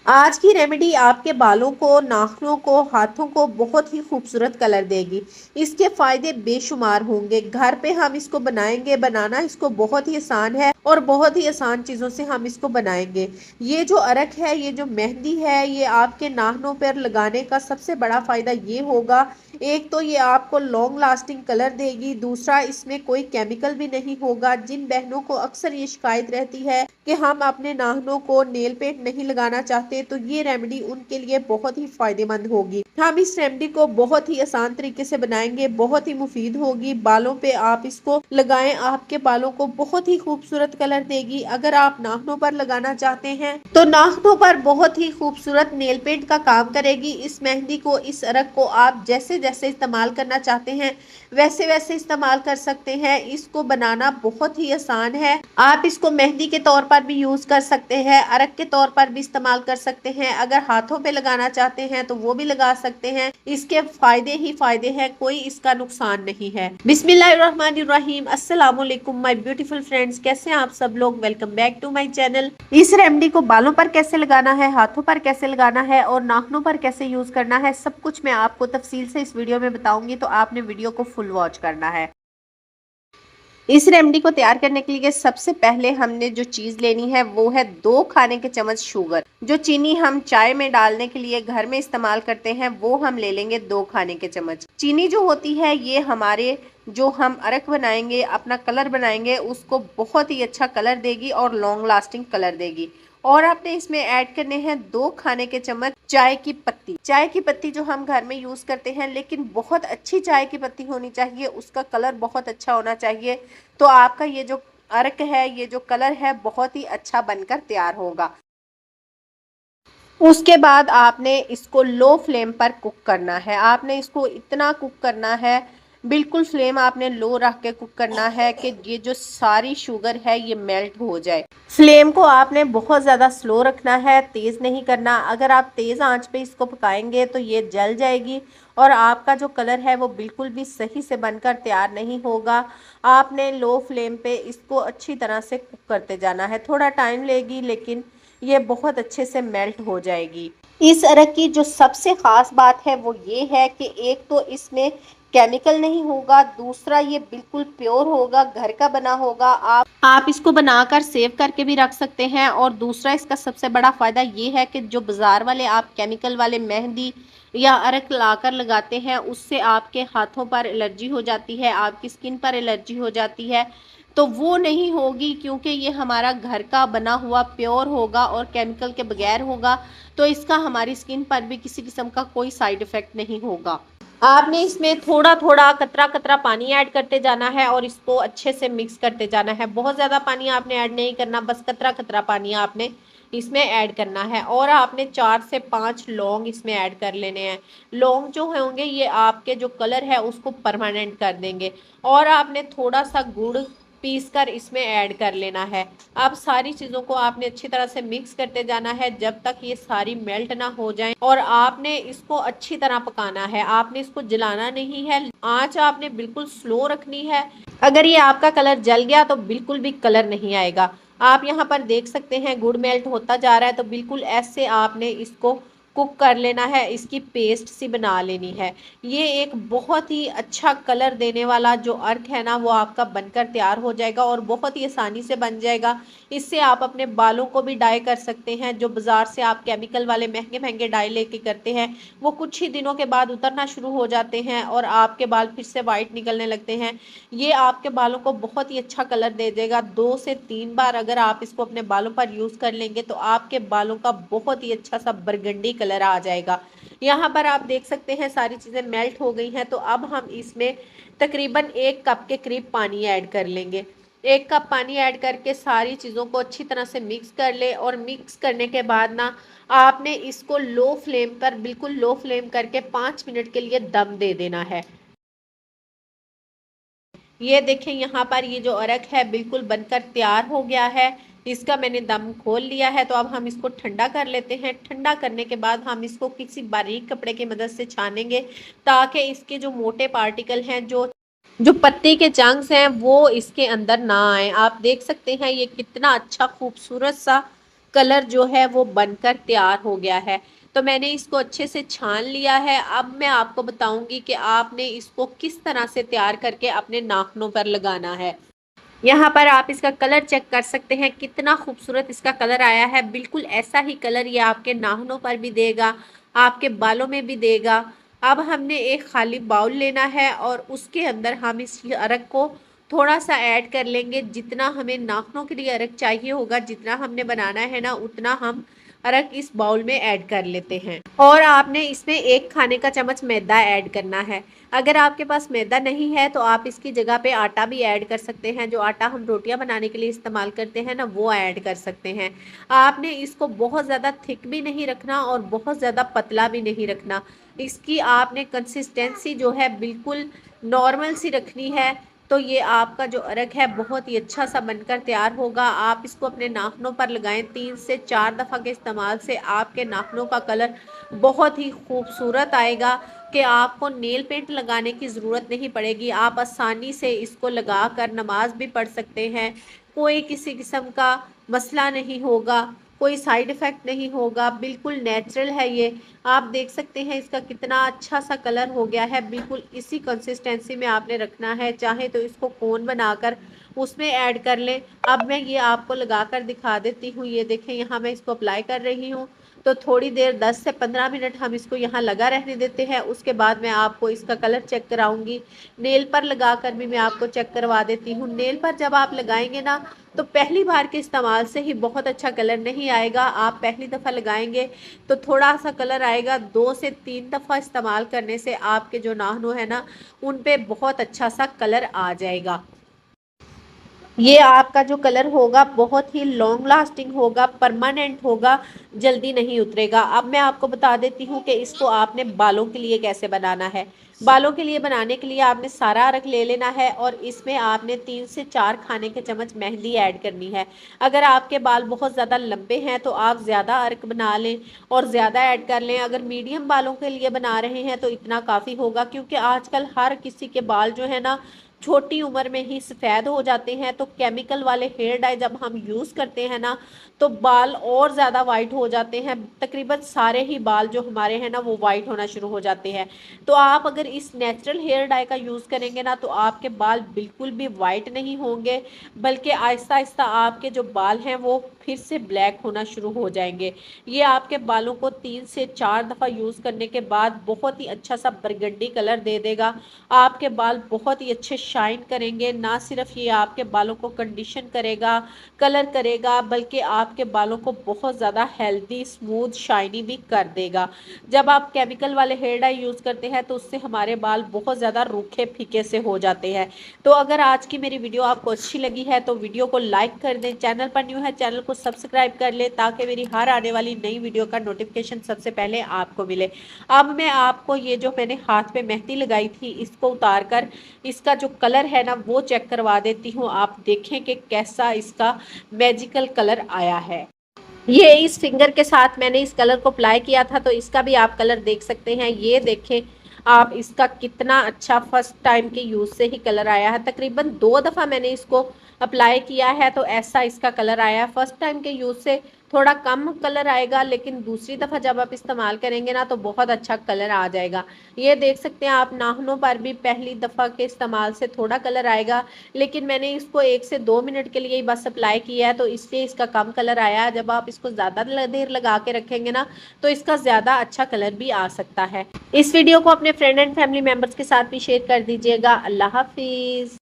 आज की रेमेडी आपके बालों को, नाखूनों को, हाथों को बहुत ही खूबसूरत कलर देगी। इसके फायदे बेशुमार होंगे। घर पे हम इसको बनाएंगे, बनाना इसको बहुत ही आसान है और बहुत ही आसान चीज़ों से हम इसको बनाएंगे। ये जो अरक है, ये जो मेहंदी है, ये आपके नाखूनों पर लगाने का सबसे बड़ा फ़ायदा ये होगा, एक तो ये आपको लॉन्ग लास्टिंग कलर देगी, दूसरा इसमें कोई केमिकल भी नहीं होगा। जिन बहनों को अक्सर ये शिकायत रहती है कि हम अपने नाखूनों को नेल पेंट नहीं लगाना चाहते, तो ये रेमेडी उनके लिए बहुत ही फायदेमंद होगी। हम इस रेमेडी को बहुत ही आसान तरीके से बनाएंगे, बहुत ही मुफीद होगी। बालों पे आप इसको लगाएं, आपके बालों को बहुत ही खूबसूरत कलर देगी। अगर आप नाखूनों पर लगाना चाहते हैं तो नाखूनों पर बहुत ही खूबसूरत नेल पेंट का काम करेगी। इस मेहंदी को, इस अरक को आप जैसे जैसे इस्तेमाल करना चाहते हैं वैसे वैसे इस्तेमाल कर सकते हैं। इसको बनाना बहुत ही आसान है। आप इसको मेहंदी के तौर पर भी यूज कर सकते हैं, अरक के तौर पर भी इस्तेमाल कर सकते हैं। अगर हाथों पे लगाना चाहते हैं तो वो भी लगा सकते हैं। इसके फायदे ही फायदे हैं, कोई इसका नुकसान नहीं है। बिस्मिल्लाहिर्रहमानिर्रहीम। अस्सलाम वालेकुम माय ब्यूटीफुल फ्रेंड्स, कैसे हैं आप सब लोग। Welcome back to my channel. इस रेमेडी को बालों पर कैसे लगाना है, हाथों पर कैसे लगाना है और नाखूनों पर कैसे यूज करना है, सब कुछ मैं आपको तफसील से इस वीडियो में बताऊंगी, तो आपने वीडियो को फुल वॉच करना है। इस रेमेडी को तैयार करने के लिए सबसे पहले हमने जो चीज लेनी है वो है 2 खाने के चम्मच शुगर। जो चीनी हम चाय में डालने के लिए घर में इस्तेमाल करते हैं वो हम ले लेंगे 2 खाने के चम्मच। चीनी जो होती है ये हमारे जो हम अरक बनाएंगे, अपना कलर बनाएंगे, उसको बहुत ही अच्छा कलर देगी और लॉन्ग लास्टिंग कलर देगी। और आपने इसमें ऐड करने हैं 2 खाने के चम्मच चाय की पत्ती। चाय की पत्ती जो हम घर में यूज करते हैं, लेकिन बहुत अच्छी चाय की पत्ती होनी चाहिए, उसका कलर बहुत अच्छा होना चाहिए, तो आपका ये जो अर्क है, ये जो कलर है, बहुत ही अच्छा बनकर तैयार होगा। उसके बाद आपने इसको लो फ्लेम पर कुक करना है। आपने इसको इतना कुक करना है, बिल्कुल फ्लेम आपने लो रख के कुक करना है कि ये जो सारी शुगर है ये मेल्ट हो जाए। फ्लेम को आपने बहुत ज़्यादा स्लो रखना है, तेज़ नहीं करना। अगर आप तेज़ आंच पे इसको पकाएंगे तो ये जल जाएगी और आपका जो कलर है वो बिल्कुल भी सही से बनकर तैयार नहीं होगा। आपने लो फ्लेम पे इसको अच्छी तरह से कुक करते जाना है। थोड़ा टाइम लेगी लेकिन ये बहुत अच्छे से मेल्ट हो जाएगी। इस अरक की जो सबसे ख़ास बात है वो ये है कि एक तो इसमें केमिकल नहीं होगा, दूसरा ये बिल्कुल प्योर होगा, घर का बना होगा। आप इसको बनाकर सेव करके भी रख सकते हैं। और दूसरा इसका सबसे बड़ा फ़ायदा ये है कि जो बाज़ार वाले आप केमिकल वाले मेहंदी या अरक लाकर लगाते हैं, उससे आपके हाथों पर एलर्जी हो जाती है, आपकी स्किन पर एलर्जी हो जाती है, तो वो नहीं होगी, क्योंकि ये हमारा घर का बना हुआ प्योर होगा और केमिकल के बगैर होगा, तो इसका हमारी स्किन पर भी किसी किस्म का कोई साइड इफ़ेक्ट नहीं होगा। आपने इसमें थोड़ा थोड़ा कतरा कतरा पानी ऐड करते जाना है और इसको अच्छे से मिक्स करते जाना है। बहुत ज़्यादा पानी आपने ऐड नहीं करना, बस कतरा कतरा पानी आपने इसमें ऐड करना है। और आपने 4 से 5 लौंग इसमें ऐड कर लेने हैं। लौंग जो होंगे ये आपके जो कलर है उसको परमानेंट कर देंगे। और आपने थोड़ा सा गुड़ पीस कर इसमें ऐड कर लेना है। अब सारी चीज़ों को आपने अच्छी तरह से मिक्स करते जाना है जब तक ये सारी मेल्ट ना हो जाए। और आपने इसको अच्छी तरह पकाना है, आपने इसको जलाना नहीं है, आंच आपने बिल्कुल स्लो रखनी है। अगर ये आपका कलर जल गया तो बिल्कुल भी कलर नहीं आएगा। आप यहाँ पर देख सकते हैं गुड़ मेल्ट होता जा रहा है, तो बिल्कुल ऐसे आपने इसको कुक कर लेना है, इसकी पेस्ट सी बना लेनी है। ये एक बहुत ही अच्छा कलर देने वाला जो अर्क है ना, वो आपका बनकर तैयार हो जाएगा और बहुत ही आसानी से बन जाएगा। इससे आप अपने बालों को भी डाई कर सकते हैं। जो बाज़ार से आप केमिकल वाले महंगे महंगे डाई लेके करते हैं, वो कुछ ही दिनों के बाद उतरना शुरू हो जाते हैं और आपके बाल फिर से वाइट निकलने लगते हैं। ये आपके बालों को बहुत ही अच्छा कलर दे देगा। 2 से 3 बार अगर आप इसको अपने बालों पर यूज़ कर लेंगे तो आपके बालों का बहुत ही अच्छा सा बरगंडी कलर आ जाएगा। यहाँ पर आप देख सकते हैं सारी चीज़ें मेल्ट हो गई हैं, तो अब हम इसमें तकरीबन 1 कप के करीब पानी ऐड कर लेंगे। 1 कप पानी ऐड करके सारी चीज़ों को अच्छी तरह से मिक्स कर ले। और मिक्स करने के बाद ना आपने इसको लो फ्लेम पर, बिल्कुल लो फ्लेम करके 5 मिनट के लिए दम दे देना है। ये देखें यहाँ पर ये जो अरक है बिल्कुल बनकर तैयार हो गया है। इसका मैंने दम खोल लिया है, तो अब हम इसको ठंडा कर लेते हैं। ठंडा करने के बाद हम इसको किसी बारीक कपड़े की मदद से छानेंगे, ताकि इसके जो मोटे पार्टिकल हैं, जो जो पत्ती के चंक्स हैं, वो इसके अंदर ना आए। आप देख सकते हैं ये कितना अच्छा खूबसूरत सा कलर जो है वो बनकर तैयार हो गया है। तो मैंने इसको अच्छे से छान लिया है। अब मैं आपको बताऊंगी कि आपने इसको किस तरह से तैयार करके अपने नाखूनों पर लगाना है। यहाँ पर आप इसका कलर चेक कर सकते हैं, कितना खूबसूरत इसका कलर आया है। बिल्कुल ऐसा ही कलर ये आपके नाखूनों पर भी देगा, आपके बालों में भी देगा। अब हमने एक खाली बाउल लेना है और उसके अंदर हम इस अरक को थोड़ा सा ऐड कर लेंगे। जितना हमें नाखूनों के लिए अरक चाहिए होगा, जितना हमने बनाना है ना, उतना हम अरक इस बाउल में ऐड कर लेते हैं। और आपने इसमें 1 खाने का चम्मच मैदा ऐड करना है। अगर आपके पास मैदा नहीं है तो आप इसकी जगह पे आटा भी ऐड कर सकते हैं। जो आटा हम रोटियां बनाने के लिए इस्तेमाल करते हैं ना, वो ऐड कर सकते हैं। आपने इसको बहुत ज़्यादा थिक भी नहीं रखना और बहुत ज़्यादा पतला भी नहीं रखना। इसकी आपने कंसिस्टेंसी जो है बिल्कुल नॉर्मल सी रखनी है। तो ये आपका जो अरक है बहुत ही अच्छा सा बनकर तैयार होगा। आप इसको अपने नाखूनों पर लगाएं। 3 से 4 दफ़ा के इस्तेमाल से आपके नाखूनों का कलर बहुत ही खूबसूरत आएगा कि आपको नेल पेंट लगाने की ज़रूरत नहीं पड़ेगी। आप आसानी से इसको लगा कर नमाज भी पढ़ सकते हैं। कोई किसी किस्म का मसला नहीं होगा, कोई साइड इफ़ेक्ट नहीं होगा, बिल्कुल नेचुरल है ये। आप देख सकते हैं इसका कितना अच्छा सा कलर हो गया है। बिल्कुल इसी कंसिस्टेंसी में आपने रखना है। चाहे तो इसको कोन बनाकर उसमें ऐड कर लें। अब मैं ये आपको लगा कर दिखा देती हूँ। ये देखें, यहाँ मैं इसको अप्लाई कर रही हूँ। तो थोड़ी देर 10 से 15 मिनट हम इसको यहाँ लगा रहने देते हैं। उसके बाद मैं आपको इसका कलर चेक कराऊंगी। नेल पर लगा कर भी मैं आपको चेक करवा देती हूँ। नेल पर जब आप लगाएंगे ना, तो पहली बार के इस्तेमाल से ही बहुत अच्छा कलर नहीं आएगा। आप पहली दफ़ा लगाएंगे तो थोड़ा सा कलर आएगा। 2 से 3 दफ़ा इस्तेमाल करने से आपके जो नाखून है ना, उन पे बहुत अच्छा सा कलर आ जाएगा। ये आपका जो कलर होगा बहुत ही लॉन्ग लास्टिंग होगा, परमानेंट होगा, जल्दी नहीं उतरेगा। अब मैं आपको बता देती हूँ कि इसको आपने बालों के लिए कैसे बनाना है। बालों के लिए बनाने के लिए आपने सारा अरक ले लेना है और इसमें आपने 3 से 4 खाने के चम्मच मेहंदी ऐड करनी है। अगर आपके बाल बहुत ज़्यादा लंबे हैं तो आप ज़्यादा अरक बना लें और ज़्यादा ऐड कर लें। अगर मीडियम बालों के लिए बना रहे हैं तो इतना काफ़ी होगा, क्योंकि आजकल हर किसी के बाल जो है ना, छोटी उम्र में ही सफ़ेद हो जाते हैं। तो केमिकल वाले हेयर डाई जब हम यूज़ करते हैं ना, तो बाल और ज़्यादा वाइट हो जाते हैं। तकरीबन सारे ही बाल जो हमारे हैं ना, वो वाइट होना शुरू हो जाते हैं। तो आप अगर इस नेचुरल हेयर डाई का यूज़ करेंगे ना, तो आपके बाल बिल्कुल भी वाइट नहीं होंगे, बल्कि आहिस्ता आहिस्ता आपके जो बाल हैं वो फिर से ब्लैक होना शुरू हो जाएंगे। ये आपके बालों को 3 से 4 दफ़ा यूज़ करने के बाद बहुत ही अच्छा सा बरगंडी कलर दे देगा। आपके बाल बहुत ही अच्छे शाइन करेंगे। ना सिर्फ ये आपके बालों को कंडीशन करेगा, कलर करेगा, बल्कि आपके बालों को बहुत ज़्यादा हेल्दी, स्मूथ, शाइनी भी कर देगा। जब आप केमिकल वाले हेयर डाई यूज़ करते हैं तो उससे हमारे बाल बहुत ज़्यादा रूखे फीके से हो जाते हैं। तो अगर आज की मेरी वीडियो आपको अच्छी लगी है तो वीडियो को लाइक कर दें। चैनल पर न्यू है, चैनल को सब्सक्राइब कर लें, ताकि मेरी हर आने वाली नई वीडियो का नोटिफिकेशन सबसे पहले आपको मिले। अब मैं आपको ये जो मैंने हाथ पे मेहंदी लगाई थी, इसको उतार कर इसका जो कलर है ना, वो चेक करवा देती हूँ। आप देखें कि कैसा इसका मैजिकल कलर आया है। ये इस फिंगर के साथ मैंने इस कलर को अप्लाई किया था, तो इसका भी आप कलर देख सकते हैं। ये देखें आप, इसका कितना अच्छा फर्स्ट टाइम के यूज़ से ही कलर आया है। तकरीबन 2 दफ़ा मैंने इसको अप्लाई किया है तो ऐसा इसका कलर आया है। फर्स्ट टाइम के यूज़ से थोड़ा कम कलर आएगा, लेकिन दूसरी दफ़ा जब आप इस्तेमाल करेंगे ना, तो बहुत अच्छा कलर आ जाएगा। ये देख सकते हैं आप, नाखूनों पर भी पहली दफ़ा के इस्तेमाल से थोड़ा कलर आएगा, लेकिन मैंने इसको 1 से 2 मिनट के लिए ही बस अप्लाई किया है, तो इसलिए इसका कम कलर आया है। जब आप इसको ज़्यादा देर लगा के रखेंगे ना, तो इसका ज़्यादा अच्छा कलर भी आ सकता है। इस वीडियो को अपने फ्रेंड एंड फैमिली मेम्बर्स के साथ भी शेयर कर दीजिएगा। अल्लाह हाफिज़।